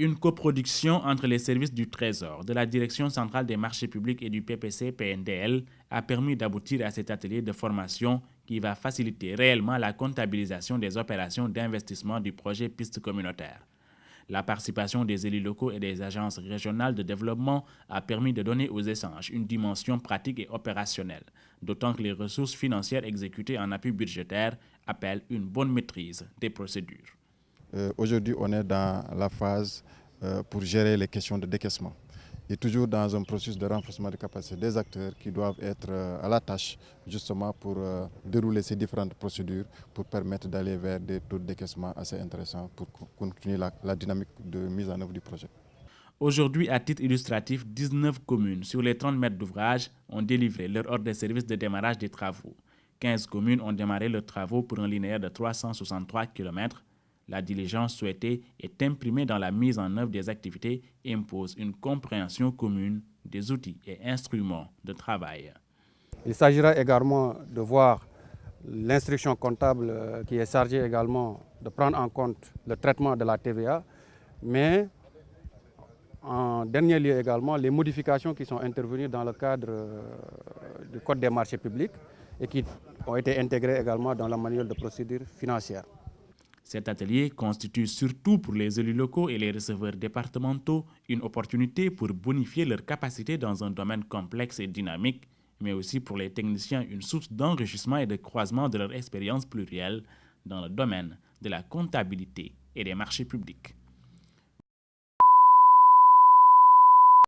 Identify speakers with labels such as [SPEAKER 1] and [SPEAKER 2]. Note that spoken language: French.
[SPEAKER 1] Une coproduction entre les services du Trésor, de la Direction centrale des marchés publics et du PPC-PNDL a permis d'aboutir à cet atelier de formation qui va faciliter réellement la comptabilisation des opérations d'investissement du projet Piste communautaire. La participation des élus locaux et des agences régionales de développement a permis de donner aux échanges une dimension pratique et opérationnelle, d'autant que les ressources financières exécutées en appui budgétaire appellent une bonne maîtrise des procédures.
[SPEAKER 2] Aujourd'hui, on est dans la phase pour gérer les questions de décaissement. Et toujours dans un processus de renforcement de capacité des acteurs qui doivent être à la tâche justement pour dérouler ces différentes procédures pour permettre d'aller vers des taux de décaissement assez intéressants pour continuer la dynamique de mise en œuvre du projet.
[SPEAKER 1] Aujourd'hui, à titre illustratif, 19 communes sur les 30 mètres d'ouvrage ont délivré leur ordre de service de démarrage des travaux. 15 communes ont démarré leurs travaux pour un linéaire de 363 km. La diligence souhaitée est imprimée dans la mise en œuvre des activités et impose une compréhension commune des outils et instruments de travail.
[SPEAKER 3] Il s'agira également de voir l'instruction comptable qui est chargée également de prendre en compte le traitement de la TVA, mais en dernier lieu également les modifications qui sont intervenues dans le cadre du Code des marchés publics et qui ont été intégrées également dans la manuel de procédure financière.
[SPEAKER 1] Cet atelier constitue surtout pour les élus locaux et les receveurs départementaux une opportunité pour bonifier leurs capacités dans un domaine complexe et dynamique, mais aussi pour les techniciens une source d'enrichissement et de croisement de leur expérience plurielle dans le domaine de la comptabilité et des marchés publics.